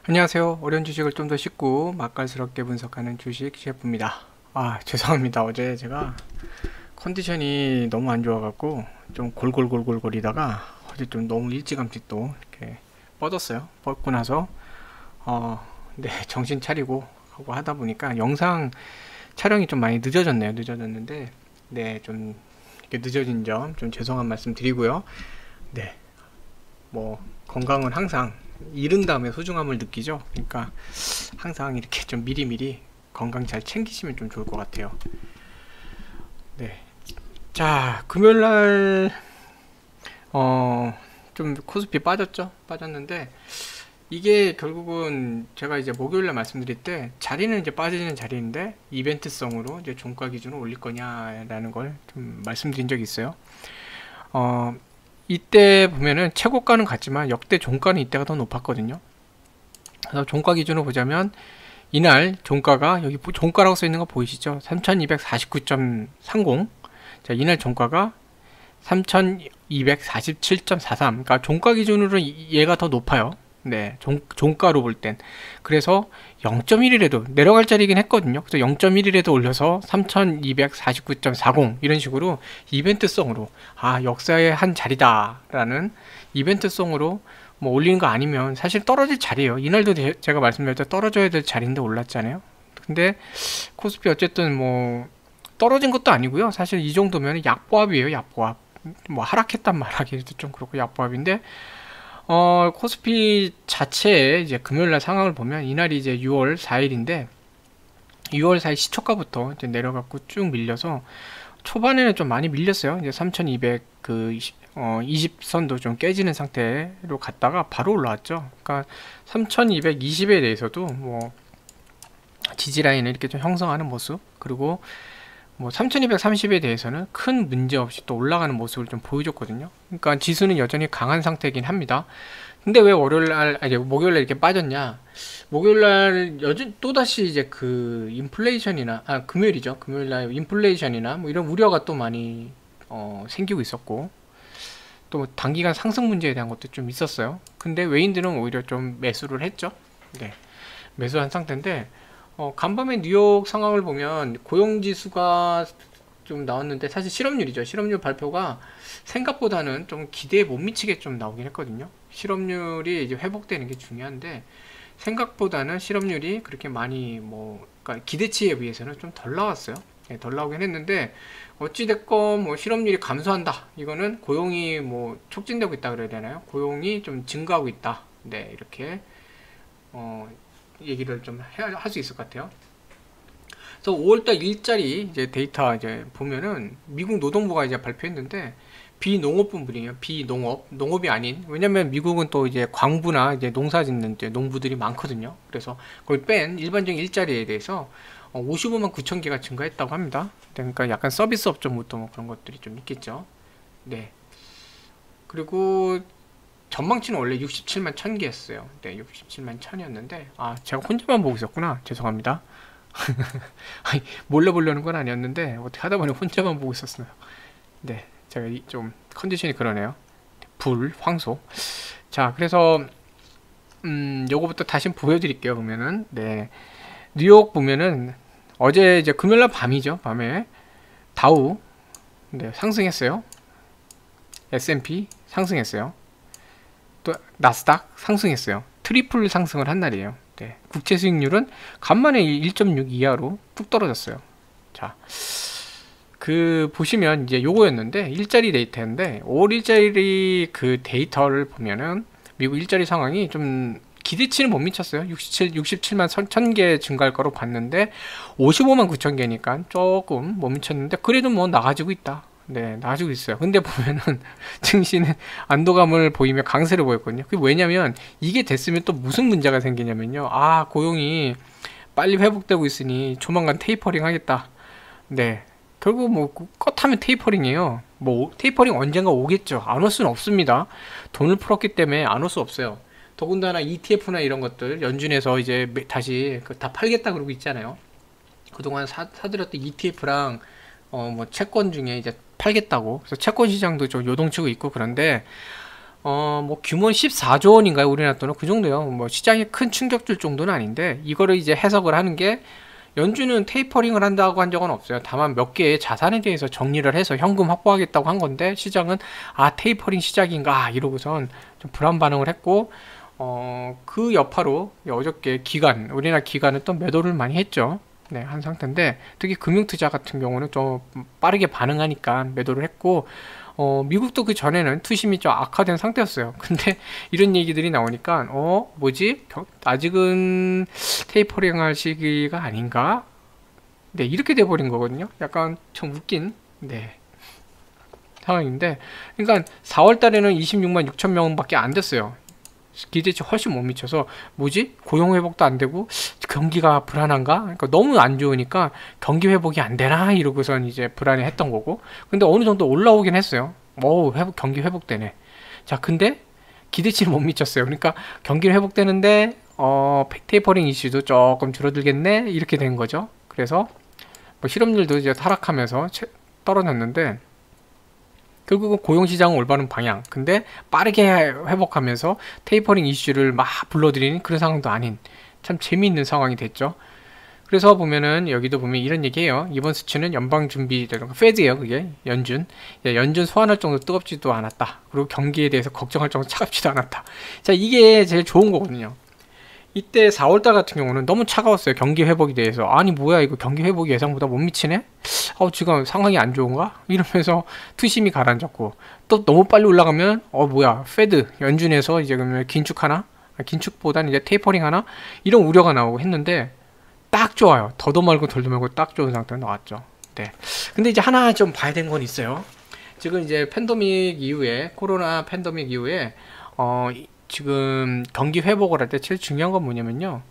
안녕하세요. 어려운 주식을 좀 더 쉽고 맛깔스럽게 분석하는 주식 셰프입니다. 죄송합니다. 어제 제가 컨디션이 너무 안 좋아갖고 좀 골골골골거리다가 어제 좀 너무 일찌감치 또 이렇게 뻗었어요. 뻗고 나서 네, 정신 차리고 하고 하다 보니까 영상 촬영이 좀 많이 늦어졌네요. 늦어졌는데 네, 좀 이렇게 늦어진 점 좀 죄송한 말씀 드리고요. 네, 뭐 건강은 항상 잃은 다음에 소중함을 느끼죠. 그러니까 항상 이렇게 좀 미리미리 건강 잘 챙기시면 좀 좋을 것 같아요. 네. 자, 금요일날 좀 코스피 빠졌죠. 빠졌는데 이게 결국은 제가 이제 목요일날 말씀드릴 때 자리는 이제 빠지는 자리인데 이벤트성으로 이제 종가 기준으로 올릴 거냐라는 걸 좀 말씀드린 적이 있어요. 어, 이때 보면은 최고가는 같지만 역대 종가는 이때가 더 높았거든요. 그래서 종가 기준으로 보자면 이날 종가가 여기 종가라고 써 있는 거 보이시죠? 3249.30. 자, 이날 종가가 3247.43. 그러니까 종가 기준으로 얘가 더 높아요. 네, 종가로 볼 땐. 그래서 0.1이라도 내려갈 자리긴 했거든요. 그래서 0.1이라도 올려서 3249.40 이런 식으로 이벤트성으로 역사의 한 자리다라는 이벤트성으로 뭐 올리는 거 아니면 사실 떨어질 자리예요. 이날도 제가 말씀드렸죠. 떨어져야 될 자리인데 올랐잖아요. 근데 코스피 어쨌든 뭐 떨어진 것도 아니고요. 사실 이 정도면 약보합이에요. 약보합. 뭐 하락했단 말하기도 좀 그렇고 약보합인데 코스피 자체의 이제 금요일날 상황을 보면 이날이 이제 6월 4일인데 6월 4일 시초가부터 이제 내려갖고 쭉 밀려서 초반에는 좀 많이 밀렸어요. 이제 3200 20선도 좀 깨지는 상태로 갔다가 바로 올라왔죠. 그러니까 3220에 대해서도 뭐 지지 라인을 이렇게 좀 형성하는 모습, 그리고 뭐 3230에 대해서는 큰 문제 없이 또 올라가는 모습을 좀 보여줬거든요. 그러니까 지수는 여전히 강한 상태이긴 합니다. 근데 왜 월요일날, 아니 목요일날 이렇게 빠졌냐? 목요일날 또다시 이제 그 인플레이션이나 금요일이죠. 금요일날 인플레이션이나 뭐 이런 우려가 또 많이 생기고 있었고, 또 단기간 상승 문제에 대한 것도 좀 있었어요. 근데 외인들은 오히려 좀 매수를 했죠. 네, 매수한 상태인데 간밤에 뉴욕 상황을 보면 고용지수가 좀 나왔는데 사실 실업률이죠. 실업률 발표가 생각보다는 좀 기대에 못 미치게 좀 나오긴 했거든요. 실업률이 이제 회복되는 게 중요한데 생각보다는 실업률이 그렇게 많이 그러니까 기대치에 비해서는 좀 덜 나왔어요. 네, 덜 나오긴 했는데 어찌됐건 뭐 실업률이 감소한다. 이거는 고용이 뭐 촉진되고 있다 그래야 되나요? 고용이 좀 증가하고 있다. 네, 이렇게 얘기를 좀 할 수 있을 것 같아요. 그래서 5월달 일자리 이제 데이터 이제 보면은 미국 노동부가 이제 발표했는데 비농업 분들이에요. 비농업, 농업이 아닌. 왜냐면 미국은 또 이제 광부나 이제 농사 짓는 이제 농부들이 많거든요. 그래서 거의 뺀 일반적인 일자리에 대해서 55만 9천 개가 증가했다고 합니다. 그러니까 약간 서비스 업종부터 뭐 그런 것들이 좀 있겠죠. 네. 그리고 전망치는 원래 67만 1000개였어요. 네, 67만 1000이었는데 제가 혼자만 보고 있었구나. 죄송합니다. 아니, 몰래 보려는 건 아니었는데 어떻게 하다 보니 혼자만 보고 있었어요. 네, 제가 좀 컨디션이 그러네요. 불, 황소. 자, 그래서 요거부터 다시 보여드릴게요. 보면은 네, 뉴욕 보면은 어제 이제 금요일날 밤이죠. 밤에 다우 네, 상승했어요. S&P 상승했어요. 또 나스닥 상승했어요. 트리플 상승을 한 날이에요. 네, 국채 수익률은 간만에 1.6 이하로 뚝 떨어졌어요. 자, 그 보시면 이제 요거였는데 일자리 데이터인데 5월 일자리 그 데이터를 보면은 미국 일자리 상황이 좀 기대치는 못 미쳤어요. 67만 1000개 증가할 거로 봤는데 55만 9천 개니까 조금 못 미쳤는데 그래도 뭐 나가지고 있다. 네, 나가지고 있어요. 근데 보면은 증시는 안도감을 보이며 강세를 보였거든요. 그게 왜냐면 이게 됐으면 또 무슨 문제가 생기냐면요. 고용이 빨리 회복되고 있으니 조만간 테이퍼링 하겠다. 네. 결국 뭐 컷하면 테이퍼링이에요. 뭐 테이퍼링 언젠가 오겠죠. 안 올 수는 없습니다. 돈을 풀었기 때문에 안 올 수 없어요. 더군다나 ETF나 이런 것들 연준에서 이제 다시 다 팔겠다 그러고 있잖아요. 그동안 사들였던 ETF랑 뭐 채권 중에 이제 팔겠다고. 그래서 채권 시장도 좀 요동치고 있고 그런데 뭐 규모는 14조 원인가요? 우리나라 돈은 그 정도요. 뭐 시장에 큰 충격 줄 정도는 아닌데 이거를 이제 해석을 하는 게 연준은 테이퍼링을 한다고 한 적은 없어요. 다만 몇 개의 자산에 대해서 정리를 해서 현금 확보하겠다고 한 건데 시장은 아 테이퍼링 시작인가 이러고선 좀 불안 반응을 했고 그 여파로 어저께 기관 우리나라 기관은 또 매도를 많이 했죠. 네, 한 상태인데 특히 금융투자 같은 경우는 좀 빠르게 반응하니까 매도를 했고 미국도 그 전에는 투심이 좀 악화된 상태였어요. 근데 이런 얘기들이 나오니까 뭐지? 아직은 테이퍼링 할 시기가 아닌가? 네, 이렇게 돼버린 거거든요. 약간 좀 웃긴 네 상황인데 그러니까 4월 달에는 26만 6천 명밖에 안 됐어요. 기대치 훨씬 못 미쳐서 뭐지? 고용 회복도 안 되고 경기가 불안한가? 그러니까 너무 안 좋으니까 경기 회복이 안 되나 이러고선 이제 불안해했던 거고. 근데 어느 정도 올라오긴 했어요. 경기 회복되네. 자, 근데 기대치를 못 미쳤어요. 그러니까 경기 회복되는데 테이퍼링 이슈도 조금 줄어들겠네 이렇게 된 거죠. 그래서 뭐 실업률도 이제 하락하면서 떨어졌는데. 결국은 고용시장은 올바른 방향. 근데 빠르게 회복하면서 테이퍼링 이슈를 막 불러들이는 그런 상황도 아닌 참 재미있는 상황이 됐죠. 그래서 보면은 여기도 보면 이런 얘기해요. 이번 수치는 연방준비 페드예요. 그게 연준. 연준 소환할 정도 뜨겁지도 않았다. 그리고 경기에 대해서 걱정할 정도 차갑지도 않았다. 자, 이게 제일 좋은 거거든요. 이때 4월달 같은 경우는 너무 차가웠어요. 경기 회복에 대해서. 아니 뭐야 이거 경기 회복이 예상보다 못 미치네? 지금 상황이 안 좋은가? 이러면서 투심이 가라앉았고 또 너무 빨리 올라가면 뭐야 페드 연준에서 이제 그러면 긴축하나? 긴축보다는 이제 테이퍼링 하나? 이런 우려가 나오고 했는데 딱 좋아요. 더도 말고 덜도 말고 딱 좋은 상태로 나왔죠. 네. 근데 이제 하나 좀 봐야 되는 건 있어요. 지금 이제 팬데믹 이후에 코로나 팬데믹 이후에 지금 경기 회복을 할 때 제일 중요한 건 뭐냐면요.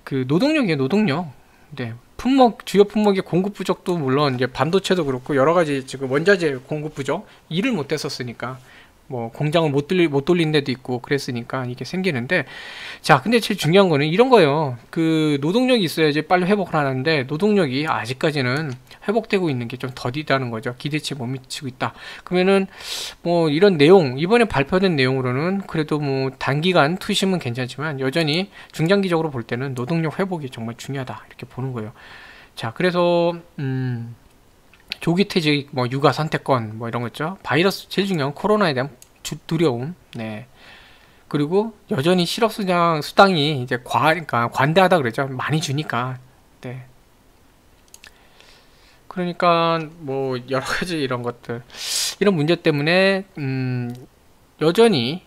그 노동력이에요, 노동력. 네. 주요 품목의 공급 부족도 물론 이제 반도체도 그렇고 여러 가지 지금 원자재 공급 부족, 일을 못 했었으니까 뭐 공장을 못 돌린 데도 있고 그랬으니까 이게 생기는데 자, 근데 제일 중요한 거는 이런 거예요. 그 노동력이 있어야지 빨리 회복을 하는데 노동력이 아직까지는 회복되고 있는 게 좀 더디다는 거죠. 기대치에 못 미치고 있다. 그러면은 뭐 이런 내용 이번에 발표된 내용으로는 그래도 뭐 단기간 투심은 괜찮지만 여전히 중장기적으로 볼 때는 노동력 회복이 정말 중요하다 이렇게 보는 거예요. 자, 그래서 조기 퇴직, 뭐 육아 선택권, 뭐 이런 거 있죠. 바이러스 제일 중요한 코로나에 대한 두려움, 네. 그리고 여전히 수당이 이제 그러니까 관대하다 그러죠. 많이 주니까, 네. 그러니까 뭐 여러 가지 이런 것들, 이런 문제 때문에 여전히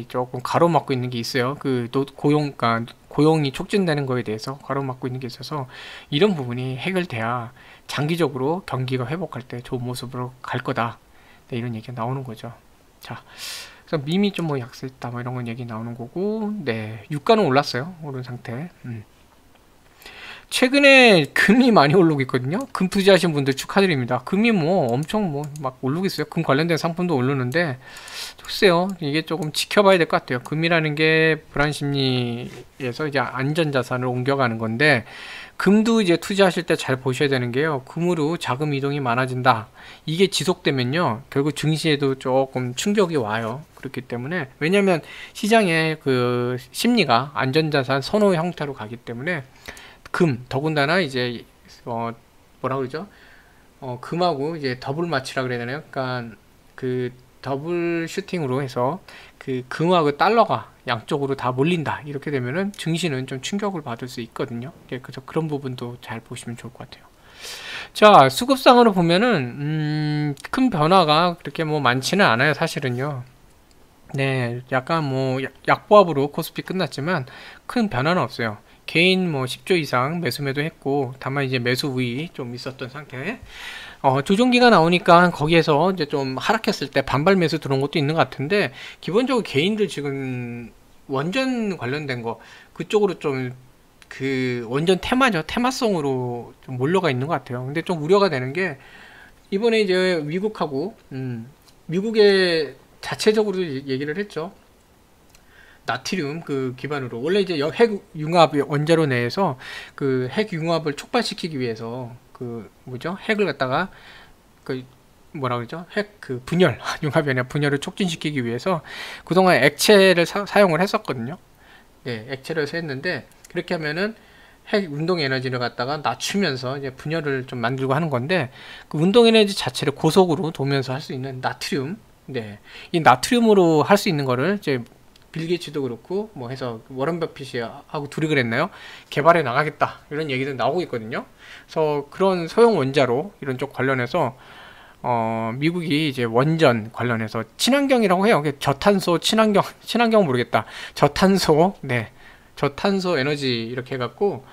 조금 가로막고 있는 게 있어요. 그러니까 고용이 촉진되는 거에 대해서 가로막고 있는 게 있어서 이런 부분이 해결돼야 장기적으로 경기가 회복할 때 좋은 모습으로 갈 거다. 네, 이런 얘기가 나오는 거죠. 자, 그래서 밈이 좀 뭐 약세했다 뭐 이런 건 얘기 나오는 거고, 네, 유가는 올랐어요. 오른 상태. 최근에 금이 많이 오르고 있거든요. 금 투자하신 분들 축하드립니다. 금이 뭐 엄청 뭐 막 오르고 있어요. 금 관련된 상품도 오르는데 글쎄요, 이게 조금 지켜봐야 될 것 같아요. 금이라는 게 불안 심리에서 이제 안전 자산을 옮겨가는 건데 금도 이제 투자하실 때 잘 보셔야 되는 게요. 금으로 자금 이동이 많아진다. 이게 지속되면요, 결국 증시에도 조금 충격이 와요. 그렇기 때문에 왜냐하면 시장의 그 심리가 안전자산 선호 형태로 가기 때문에 더군다나 이제 뭐라 그러죠? 금하고 이제 더블 마치라 그래야 되나요? 그러니까 그 더블 슈팅으로 해서 그 금하고 달러가 양쪽으로 다 몰린다. 이렇게 되면은 증시는 좀 충격을 받을 수 있거든요. 그래서 그런 부분도 잘 보시면 좋을 것 같아요. 자, 수급상으로 보면은 큰 변화가 그렇게 뭐 많지는 않아요, 사실은요. 네, 약간 뭐 약보합으로 코스피 끝났지만 큰 변화는 없어요. 개인 뭐 10조 이상 매수 했고, 다만 이제 매수 우위 좀 있었던 상태. 조정기가 나오니까 거기에서 이제 좀 하락했을 때 반발 매수 들어온 것도 있는 것 같은데, 기본적으로 개인들 지금 원전 관련된 거 그쪽으로 좀 원전 테마죠. 테마성으로 좀 몰려가 있는 것 같아요. 근데 좀 우려가 되는 게 이번에 이제 미국의 자체적으로 얘기를 했죠. 나트륨 기반으로 원래 이제 핵융합 원자로 내에서 핵융합을 촉발시키기 위해서 핵을 갖다가 뭐라 그러죠? 핵 그 분열, 융합이 아니라 분열을 촉진시키기 위해서 그동안 액체를 사용을 했었거든요. 네, 액체를 했는데 그렇게 하면은 핵 운동 에너지를 갖다가 낮추면서 이제 분열을 좀 만들고 하는 건데 그 운동 에너지 자체를 고속으로 도면서 할 수 있는 나트륨, 네, 이 나트륨으로 할 수 있는 거를 이제 빌 게이츠도 그렇고 뭐 해서 워런 버핏이 하고 둘이 그랬나요? 개발해 나가겠다 이런 얘기도 나오고 있거든요. 그래서 그런 소형 원자로 이런 쪽 관련해서 미국이 이제 원전 관련해서 친환경이라고 해요. 저탄소 친환경 모르겠다. 저탄소, 네, 저탄소 에너지 이렇게 해갖고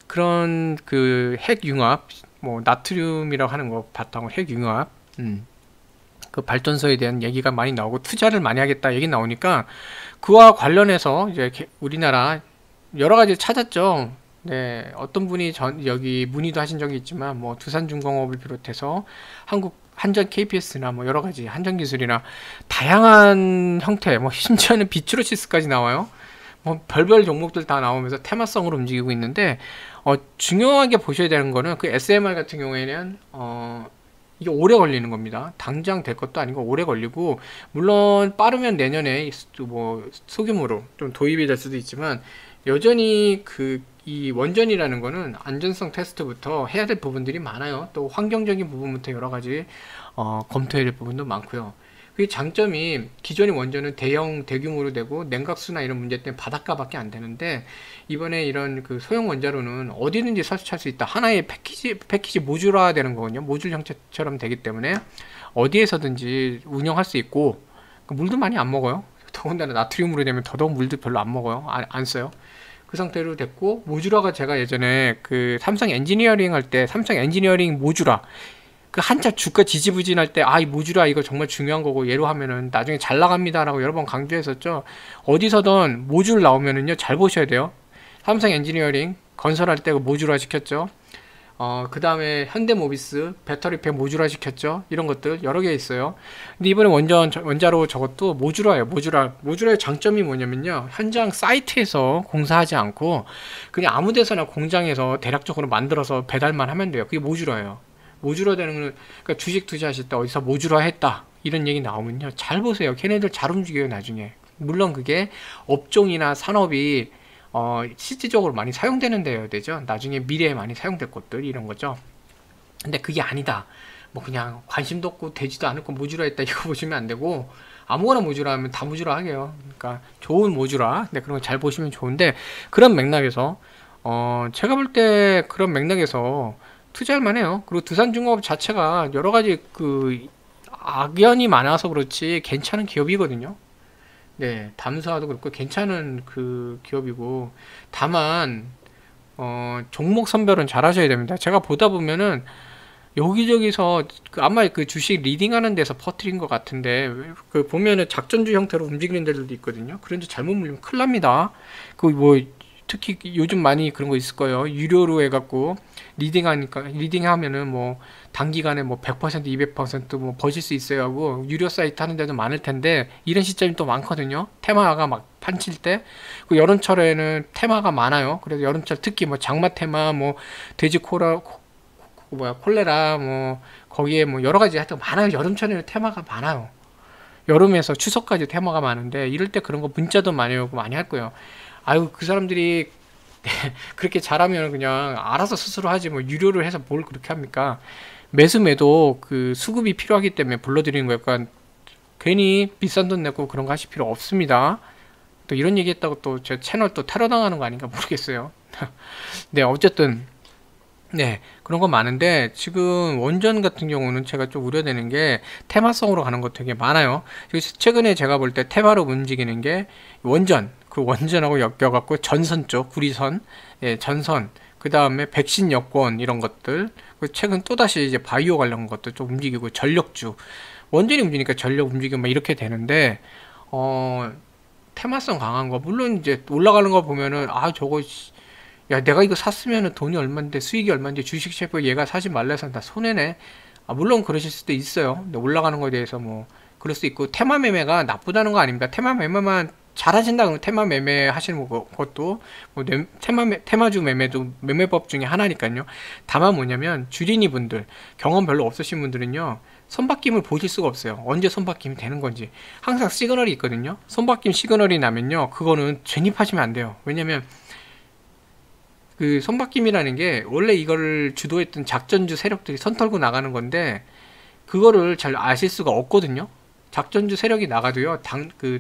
그런 그 핵융합, 뭐 나트륨이라고 하는 거 바탕으로 핵융합, 그 발전소에 대한 얘기가 많이 나오고 투자를 많이 하겠다 얘기 나오니까 그와 관련해서 이제 우리나라 여러 가지 찾았죠. 네, 어떤 분이 여기 문의도 하신 적이 있지만 뭐 두산중공업을 비롯해서 한국 한전 KPS나 뭐 여러 가지 한전기술이나 다양한 형태, 뭐 심지어는 비추로시스까지 나와요. 뭐 별별 종목들 다 나오면서 테마성으로 움직이고 있는데 중요하게 보셔야 되는 거는 그 SMR 같은 경우에는 이게 오래 걸리는 겁니다. 당장 될 것도 아니고 오래 걸리고 물론 빠르면 내년에 뭐 소규모로 좀 도입이 될 수도 있지만 여전히 이 원전이라는 거는 안전성 테스트부터 해야 될 부분들이 많아요. 또 환경적인 부분부터 여러 가지 검토해야 될 부분도 많고요. 그 장점이 기존의 원전은 대규모로 되고 냉각수나 이런 문제 때문에 바닷가밖에 안 되는데 이번에 이런 그 소형 원자로는 어디든지 설치할 수 있다. 하나의 패키지 모듈화 되는 거거든요. 모듈 형태처럼 되기 때문에 어디에서든지 운영할 수 있고 물도 많이 안 먹어요. 더군다나 나트륨으로 되면 더더욱 물도 별로 안 먹어요. 안 써요. 그 상태로 됐고 모듈화가 제가 예전에 그 삼성 엔지니어링 할 때 삼성 엔지니어링 모듈화 그 한자 주가 지지부진할 때 이 모듈화 이거 정말 중요한 거고 얘로 하면은 나중에 잘 나갑니다라고 여러 번 강조했었죠. 어디서든 모듈 나오면은요 잘 보셔야 돼요. 삼성 엔지니어링 건설할 때 그 모듈화 시켰죠. 그 다음에 현대모비스 배터리팩 모듈화 시켰죠. 이런 것들 여러 개 있어요. 근데 이번에 원자로 저것도 모듈화예요. 모듈화의 장점이 뭐냐면요, 현장 사이트에서 공사하지 않고 그냥 아무 데서나 공장에서 대략적으로 만들어서 배달만 하면 돼요. 그게 모듈화예요. 모듈화 되는 거는 그러니까 주식 투자하실 때 어디서 모듈화 했다 이런 얘기 나오면요 잘 보세요. 걔네들 잘 움직여요 나중에. 물론 그게 업종이나 산업이 실질적으로 많이 사용되는 데여야 되죠. 나중에 미래에 많이 사용될 것들 이런 거죠. 근데 그게 아니다. 뭐 그냥 관심도 없고 되지도 않을 거 모듈화 했다 이거 보시면 안 되고 아무거나 모듈화 하면 다 모듈화 하게요. 그러니까 좋은 모듈화. 근데 그런 거 잘 보시면 좋은데 그런 맥락에서 제가 볼 때 그런 맥락에서 투자할 만해요. 그리고 두산중공업 자체가 여러 가지 그 악연이 많아서 그렇지 괜찮은 기업이거든요. 네, 담수화도 그렇고 괜찮은 그 기업이고 다만 종목 선별은 잘 하셔야 됩니다. 제가 보다 보면은 여기저기서 아마 그 주식 리딩하는 데서 퍼뜨린 것 같은데 그 보면은 작전주 형태로 움직이는 데들도 있거든요. 그런데 잘못 물리면 큰일 납니다. 그 뭐 특히 요즘 많이 그런 거 있을 거예요. 유료로 해갖고 리딩하면은 뭐 단기간에 뭐 100%, 200%뭐 버실 수 있어요 하고 유료 사이트 하는 데도 많을 텐데 이런 시점이 또 많거든요. 테마가 막 판칠 때. 그 여름철에는 테마가 많아요. 그래서 여름철 특히 뭐 장마 테마, 뭐 돼지 콜레라, 뭐 거기에 뭐 여러 가지 하여튼 많아요. 여름철에는 테마가 많아요. 여름에서 추석까지 테마가 많은데 이럴 때 그런 거 문자도 많이 오고 많이 할 거예요. 아유 그 사람들이 그렇게 잘하면 그냥 알아서 스스로 하지 뭐 유료를 해서 뭘 그렇게 합니까? 매수매도 그 수급이 필요하기 때문에 불러드리는 거니까 그러니까 괜히 비싼 돈 내고 그런 거 하실 필요 없습니다. 또 이런 얘기 했다고 또 제 채널 또 테러 당하는 거 아닌가 모르겠어요. 네, 어쨌든 네, 그런 거 많은데 지금 원전 같은 경우는 제가 좀 우려되는 게 테마성으로 가는 거 되게 많아요. 최근에 제가 볼 때 테마로 움직이는 게 원전, 그 원전하고 엮여갖고 전선 쪽, 구리선, 예, 전선, 그 다음에 백신 여권 이런 것들, 최근 또다시 이제 바이오 관련 것도 좀 움직이고 전력주, 원전이 움직이니까 전력 움직이고 막 이렇게 되는데 테마성 강한 거 물론 이제 올라가는 거 보면은 저거 야 내가 이거 샀으면은 돈이 얼만데 수익이 얼만데 주식 셰프 얘가 사지 말라 해서 나 손해네. 물론 그러실 수도 있어요. 근데 올라가는 거에 대해서 뭐 그럴 수 있고 테마 매매가 나쁘다는 거 아닙니다. 테마 매매만 잘 하신다 그러면 테마 매매 하시는 것도 뭐 테마주 매매도 매매법 중에 하나니까요. 다만 뭐냐면 주린이 분들 경험 별로 없으신 분들은요 선박김을 보실 수가 없어요. 언제 선박김이 되는 건지. 항상 시그널이 있거든요. 선박김 시그널이 나면요, 그거는 진입하시면 안 돼요. 왜냐면 그 선박김이라는 게 원래 이거를 주도했던 작전주 세력들이 선 털고 나가는 건데, 그거를 잘 아실 수가 없거든요. 작전주 세력이 나가도요,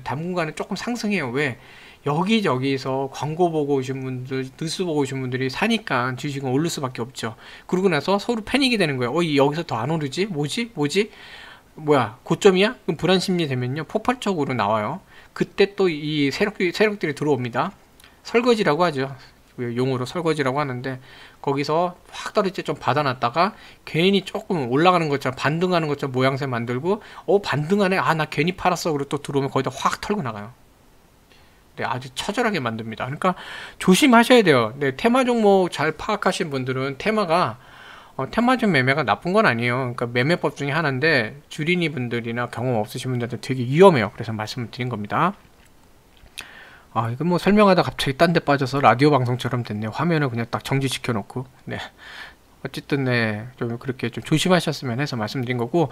당분간은 조금 상승해요. 왜? 여기저기서 광고 보고 오신 분들, 뉴스 보고 오신 분들이 사니까 주식은 오를 수밖에 없죠. 그러고 나서 서로 패닉이 되는 거예요. 여기서 더 안 오르지? 뭐지? 뭐야, 고점이야? 그럼 불안 심리 되면요, 폭발적으로 나와요. 그때 또 이 세력들이 들어옵니다. 설거지라고 하죠. 용어로 설거지라고 하는데, 거기서 확 떨어질 때 좀 받아놨다가 괜히 조금 올라가는 것처럼, 반등하는 것처럼 모양새 만들고, 반등하네, 나 괜히 팔았어, 그리고 또 들어오면 거기다 확 털고 나가요. 네, 아주 처절하게 만듭니다. 그러니까 조심하셔야 돼요. 네, 테마 종목 잘 파악하신 분들은 테마주 매매가 나쁜 건 아니에요. 그러니까 매매법 중에 하나인데, 주린이 분들이나 경험 없으신 분들한테 되게 위험해요. 그래서 말씀을 드린 겁니다. 이거 뭐 설명하다 갑자기 딴 데 빠져서 라디오 방송처럼 됐네요. 화면을 그냥 딱 정지시켜 놓고. 네. 어쨌든, 네, 좀 그렇게 좀 조심하셨으면 해서 말씀드린 거고,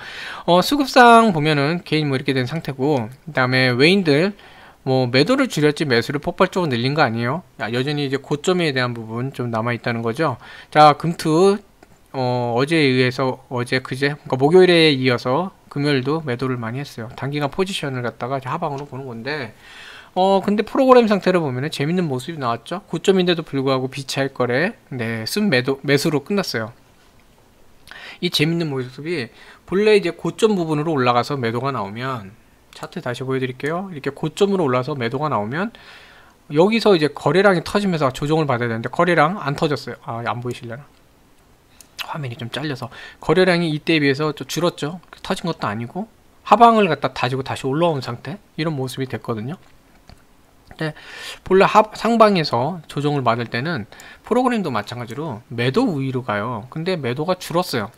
수급상 보면은 개인 뭐 이렇게 된 상태고, 그 다음에 외인들, 뭐 매도를 줄였지 매수를 폭발적으로 늘린 거 아니에요. 여전히 이제 고점에 대한 부분 좀 남아 있다는 거죠. 자, 금투, 어제에 의해서, 그제, 그러니까 목요일에 이어서 금요일도 매도를 많이 했어요. 단기간 포지션을 갖다가 하방으로 보는 건데, 근데 프로그램 상태로 보면은 재밌는 모습이 나왔죠. 고점인데도 불구하고 비차익 거래, 네, 매수로 끝났어요. 이 재밌는 모습이 본래 이제 고점 부분으로 올라가서 매도가 나오면, 차트 다시 보여드릴게요. 이렇게 고점으로 올라서 매도가 나오면, 여기서 이제 거래량이 터지면서 조정을 받아야 되는데, 거래량 안 터졌어요. 안 보이시려나? 화면이 좀 잘려서. 거래량이 이때에 비해서 좀 줄었죠. 터진 것도 아니고, 하방을 갖다 다지고 다시 올라온 상태, 이런 모습이 됐거든요. 네, 본래 상방에서 조정을 받을 때는 프로그램도 마찬가지로 매도 우위로 가요. 근데 매도가 줄었어요.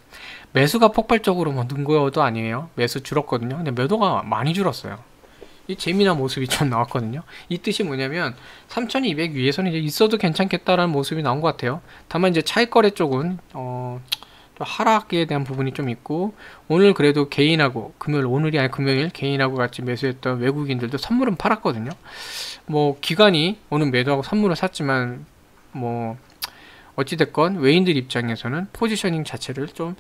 매수가 폭발적으로 뭐 는 것도 아니에요. 매수 줄었거든요. 근데 매도가 많이 줄었어요. 이 재미난 모습이 좀 나왔거든요. 이 뜻이 뭐냐면 3200 위에서는 이제 있어도 괜찮겠다라는 모습이 나온 것 같아요. 다만 이제 차익거래 쪽은 좀 하락에 대한 부분이 좀 있고, 오늘 그래도 개인하고 오늘이 아니 금요일 개인하고 같이 매수했던 외국인들도 선물은 팔았거든요. 뭐 기관이 오늘 매도하고 선물을 샀지만, 뭐 어찌됐건 외인들 입장에서는 포지셔닝 자체를 좀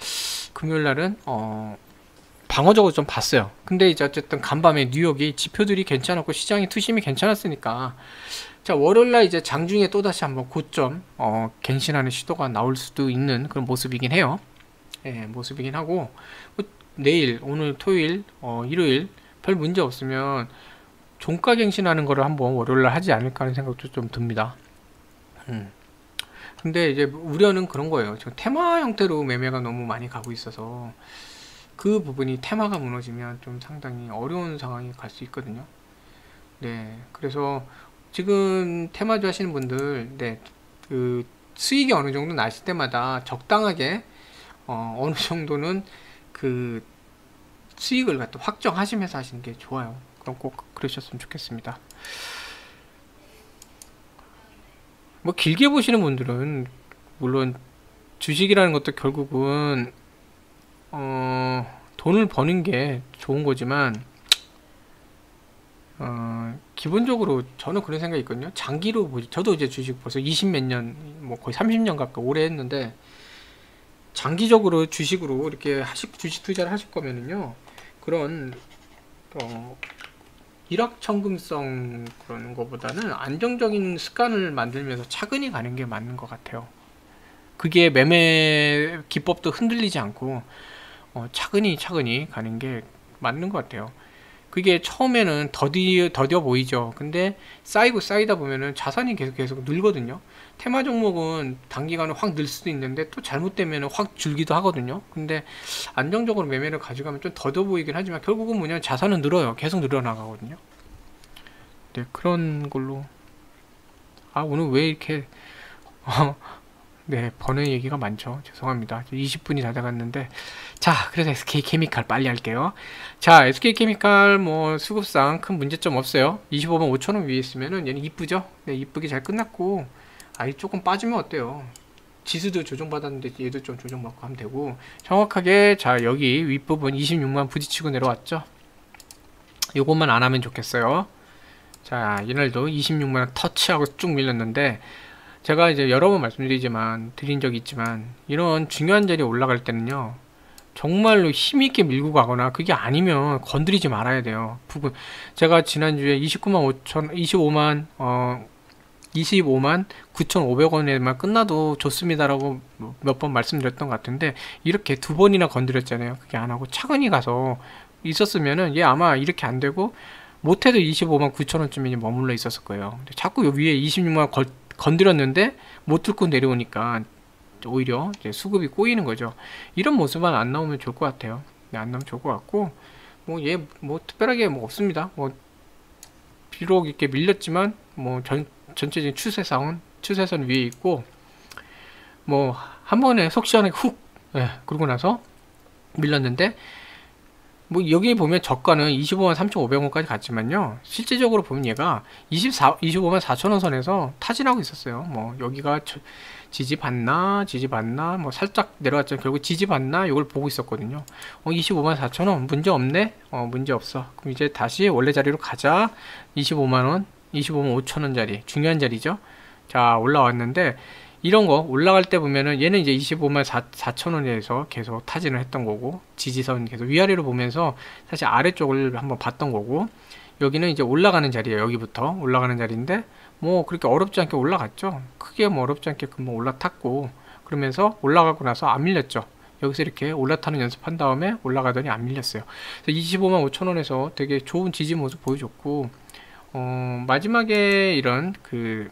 금요일날은 방어적으로 좀 봤어요. 근데 이제 어쨌든 간밤에 뉴욕이 지표들이 괜찮았고 시장의 투심이 괜찮았으니까, 자, 월요일날 이제 장중에 또다시 한번 고점 갱신하는 시도가 나올 수도 있는 그런 모습이긴 해요. 예, 모습이긴 하고, 내일, 오늘 토요일, 일요일 별 문제 없으면 종가 갱신하는 거를 한번 월요일날 하지 않을까 하는 생각도 좀 듭니다. 근데 이제 우려는 그런 거예요. 지금 테마 형태로 매매가 너무 많이 가고 있어서 그 부분이 테마가 무너지면 좀 상당히 어려운 상황이 갈 수 있거든요. 네, 그래서 지금 테마주 하시는 분들, 네, 그 수익이 어느 정도 나실 때마다 적당하게 어느 정도는 그 수익을 갖다 확정하시면서 하시는 게 좋아요. 그럼 꼭 그러셨으면 좋겠습니다. 뭐 길게 보시는 분들은 물론 주식이라는 것도 결국은 돈을 버는 게 좋은 거지만, 기본적으로 저는 그런 생각이 있거든요. 장기로 보지. 저도 이제 주식 벌써 20 몇 년, 뭐 거의 30년 가까이 오래 했는데, 장기적으로 주식으로 이렇게 주식 투자를 하실 거면은요, 그런 일확천금성 그런 거보다는 안정적인 습관을 만들면서 차근히 가는 게 맞는 것 같아요. 그게 매매 기법도 흔들리지 않고 차근히 가는 게 맞는 것 같아요. 그게 처음에는 더뎌 보이죠. 근데 쌓이다 보면은 자산이 계속 늘거든요. 테마 종목은 단기간에 확 늘 수도 있는데 또 잘못되면 확 줄기도 하거든요. 근데 안정적으로 매매를 가져가면 좀 더뎌 보이긴 하지만 결국은 뭐냐면 자산은 늘어요. 계속 늘어나가거든요. 네, 그런 걸로. 오늘 왜 이렇게 네, 버는 얘기가 많죠. 죄송합니다. 20분이 다 돼갔는데, 자, 그래서 SK케미칼 빨리 할게요. 자, SK케미칼 뭐 수급상 큰 문제점 없어요. 25만 5천원 위에 있으면은 얘는 이쁘죠? 네, 이쁘게 잘 끝났고, 조금 빠지면 어때요? 지수도 조정받았는데 얘도 좀 조정받고 하면 되고, 정확하게 자 여기 윗부분 26만 부딪히고 내려왔죠. 요것만 안 하면 좋겠어요. 자, 이날도 26만원 터치하고 쭉 밀렸는데, 제가 이제 여러 번 드린 적이 있지만, 이런 중요한 자리에 올라갈 때는요, 정말로 힘있게 밀고 가거나, 그게 아니면 건드리지 말아야 돼요. 부분. 제가 지난주에 25만 9,500원에만 끝나도 좋습니다라고 몇 번 말씀드렸던 것 같은데, 이렇게 두 번이나 건드렸잖아요. 그게 안 하고 차근히 가서 있었으면은 얘 아마 이렇게 안 되고, 못해도 25만 9천원쯤에 머물러 있었을 거예요. 근데 자꾸 요 위에 26만원 건드렸는데 못 뚫고 내려오니까 오히려 이제 수급이 꼬이는 거죠. 이런 모습만 안 나오면 좋을 것 같아요. 네, 안 나오면 좋을 것 같고, 뭐 얘 뭐 특별하게 뭐 없습니다. 뭐 비록 이렇게 밀렸지만 뭐 전체적인 추세선 위에 있고, 뭐 한 번에 속 시원하게 훅, 예, 그러고 나서 밀렸는데, 뭐 여기 보면 저가는 25만 3,500원까지 갔지만요, 실제적으로 보면 얘가 25만 4천원 선에서 타진하고 있었어요. 뭐 여기가 지지받나 뭐 살짝 내려왔죠. 결국 지지받나 이걸 보고 있었거든요. 25만 4천원 문제 없네. 문제 없어. 그럼 이제 다시 원래 자리로 가자. 25만 5천원 자리, 중요한 자리죠. 자, 올라왔는데, 이런 거 올라갈 때 보면은 얘는 이제 25만 4천원에서 계속 타진을 했던 거고, 지지선 계속 위아래로 보면서 사실 아래쪽을 한번 봤던 거고, 여기는 이제 올라가는 자리예요. 여기부터 올라가는 자리인데, 뭐 그렇게 어렵지 않게 올라갔죠. 크게 뭐 어렵지 않게 금방 올라탔고, 그러면서 올라가고 나서 안 밀렸죠. 여기서 이렇게 올라타는 연습한 다음에 올라가더니 안 밀렸어요. 그래서 25만 5천원에서 되게 좋은 지지 모습 보여줬고, 마지막에 이런 그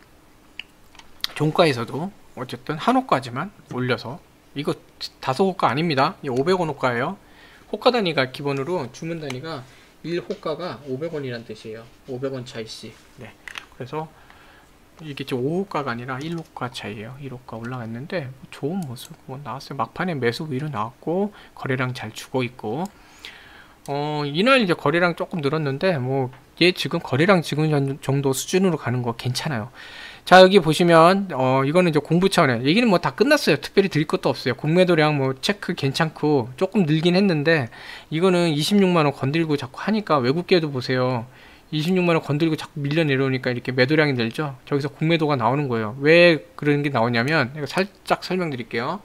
종가에서도 어쨌든 한 호가지만 올려서, 이거 다섯 호가 아닙니다. 이 500원 호가예요. 호가 단위가 기본으로 주문 단위가 1호가가 500원이란 뜻이에요. 500원 차이씩. 네. 그래서 이게 지금 5호가가 아니라 1호가 차이에요. 1호가 올라갔는데 좋은 모습 뭐 나왔어요. 막판에 매수 위로 나왔고, 거래량 잘 주고 있고, 이날 이제 거래량 조금 늘었는데, 뭐 얘 지금 거래량 지금 정도 수준으로 가는 거 괜찮아요. 자, 여기 보시면 이거는 이제 공부 차원에 얘기는 뭐 다 끝났어요. 특별히 드릴 것도 없어요. 공매도량 뭐 체크 괜찮고, 조금 늘긴 했는데, 이거는 26만원 건들고 자꾸 하니까, 외국계도 보세요. 26만원 건들고 자꾸 밀려 내려오니까 이렇게 매도량이 늘죠. 저기서 공매도가 나오는 거예요. 왜 그런 게 나오냐면, 이거 살짝 설명드릴게요.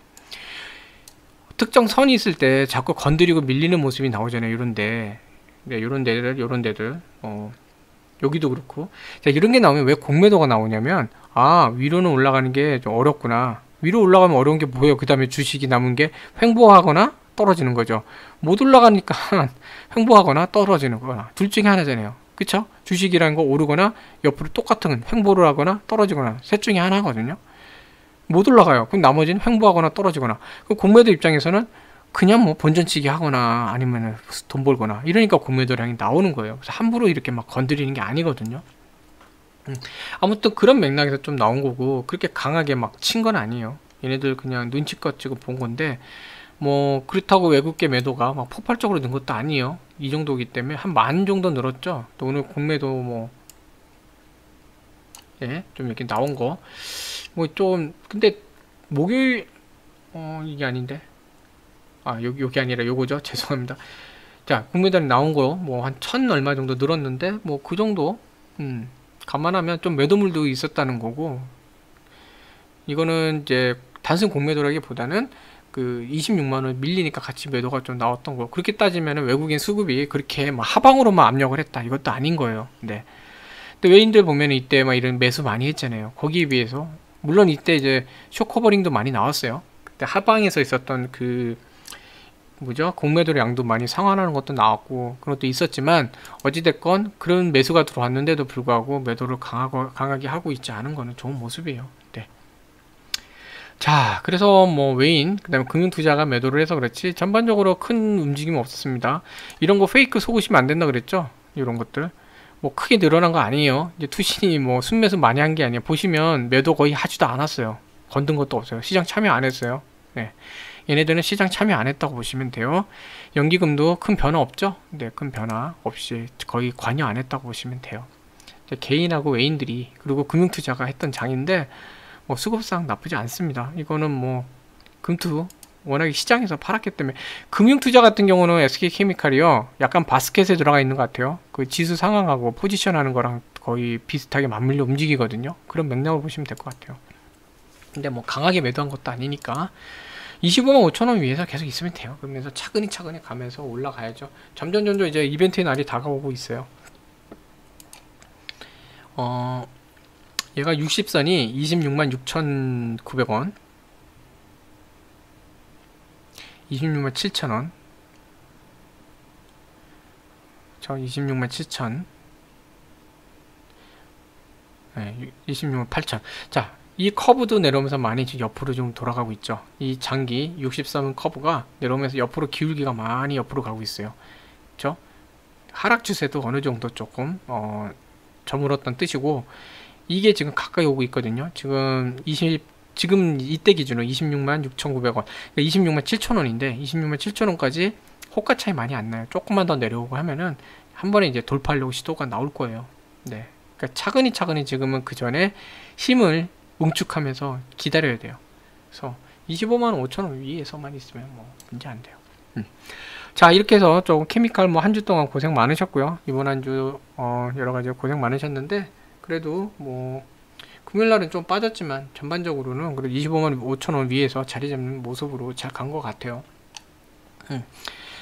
특정 선이 있을 때 자꾸 건드리고 밀리는 모습이 나오잖아요. 요런데, 네, 요런 데들 여기도 그렇고. 자, 이런 게 나오면 왜 공매도가 나오냐면, 아, 위로는 올라가는 게 좀 어렵구나. 위로 올라가면 어려운 게 뭐예요? 그 다음에 주식이 남은 게 횡보하거나 떨어지는 거죠. 못 올라가니까 횡보하거나 떨어지는 거나, 둘 중에 하나잖아요. 그쵸? 주식이라는 거 오르거나 옆으로 똑같은 횡보를 하거나 떨어지거나, 셋 중에 하나거든요. 못 올라가요. 그럼 나머지는 횡보하거나 떨어지거나. 그 공매도 입장에서는 그냥 뭐 본전치기 하거나 아니면 돈 벌거나 이러니까 공매도량이 나오는 거예요. 그래서 함부로 이렇게 막 건드리는 게 아니거든요. 아무튼 그런 맥락에서 좀 나온 거고, 그렇게 강하게 막 친 건 아니에요. 얘네들 그냥 눈치껏 지금 본 건데, 뭐 그렇다고 외국계 매도가 막 폭발적으로 는 것도 아니에요. 이 정도이기 때문에 한 10,000 정도 늘었죠. 또 오늘 공매도 뭐 예, 좀 이렇게 나온 거 뭐 좀, 근데 목요일 이게 아닌데, 여기 아니라 요거죠. 죄송합니다. 자, 공매도에 나온 거 뭐 한 1,000 얼마 정도 늘었는데, 뭐 그 정도 감안하면 좀 매도물도 있었다는 거고, 이거는 이제 단순 공매도라기보다는 그 26만원 밀리니까 같이 매도가 좀 나왔던 거. 그렇게 따지면 외국인 수급이 그렇게 막 하방으로만 압력을 했다, 이것도 아닌 거예요. 네. 근데 외인들 보면 이때 막 이런 매수 많이 했잖아요. 거기에 비해서 물론 이때 이제 쇼커버링도 많이 나왔어요. 그때 하방에서 있었던 그 뭐죠? 공매도 양도 많이 상환하는 것도 나왔고 그런 것도 있었지만, 어찌됐건 그런 매수가 들어왔는데도 불구하고 매도를 강하게 하고 있지 않은 거는 좋은 모습이에요. 네. 자, 그래서 뭐 외인, 그 다음에 금융투자가 매도를 해서 그렇지 전반적으로 큰 움직임 없었습니다. 이런 거 페이크 속으시면 안 된다 그랬죠? 이런 것들 뭐 크게 늘어난 거 아니에요. 이제 투신이 뭐 순매수 많이 한 게 아니에요. 보시면 매도 거의 하지도 않았어요. 건든 것도 없어요. 시장 참여 안 했어요. 네. 얘네들은 시장 참여 안 했다고 보시면 돼요. 연기금도 큰 변화 없죠? 네, 큰 변화 없이 거의 관여 안 했다고 보시면 돼요. 개인하고 외인들이, 그리고 금융투자가 했던 장인데, 수급상 나쁘지 않습니다. 이거는 뭐 금투 워낙에 시장에서 팔았기 때문에. 금융투자 같은 경우는 SK케미칼이요 약간 바스켓에 들어가 있는 것 같아요. 그 지수 상황하고 포지션하는 거랑 거의 비슷하게 맞물려 움직이거든요. 그런 맥락으로 보시면 될 것 같아요. 근데 뭐 강하게 매도한 것도 아니니까 25만 5천원 위에서 계속 있으면 돼요. 그러면서 차근히 가면서 올라가야죠. 점점 이제 이벤트의 날이 다가오고 있어요. 얘가 60선이 26만 6,900원, 26만 7천원, 저 26만 7천, 네, 26만 8천. 자, 이 커브도 내려오면서 많이 지금 옆으로 좀 돌아가고 있죠. 이 장기 60선 커브가 내려오면서 옆으로 기울기가 많이 옆으로 가고 있어요. 그렇죠? 하락 추세도 어느 정도 조금 저물었던 뜻이고, 이게 지금 가까이 오고 있거든요. 지금 이때 기준으로 26만 6,900원, 그러니까 26만 7천원인데 26만 7천원까지 호가 차이 많이 안 나요. 조금만 더 내려오고 하면은 한 번에 이제 돌파하려고 시도가 나올 거예요. 네, 그러니까 차근히 지금은 그 전에 힘을 응축하면서 기다려야 돼요. 그래서 25만 5천원 위에서만 있으면 뭐 문제 안 돼요. 자, 이렇게 해서 조금 케미칼 뭐 한 주 동안 고생 많으셨고요. 이번 한 주 여러 가지 고생 많으셨는데, 그래도 뭐 금요일날은 좀 빠졌지만 전반적으로는 그래도 25만 5천원 위에서 자리 잡는 모습으로 잘 간 것 같아요.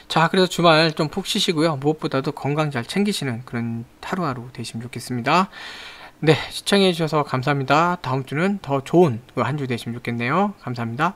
자, 그래서 주말 좀 푹 쉬시고요. 무엇보다도 건강 잘 챙기시는 그런 하루하루 되시면 좋겠습니다. 네, 시청해 주셔서 감사합니다. 다음 주는 더 좋은 한 주 되시면 좋겠네요. 감사합니다.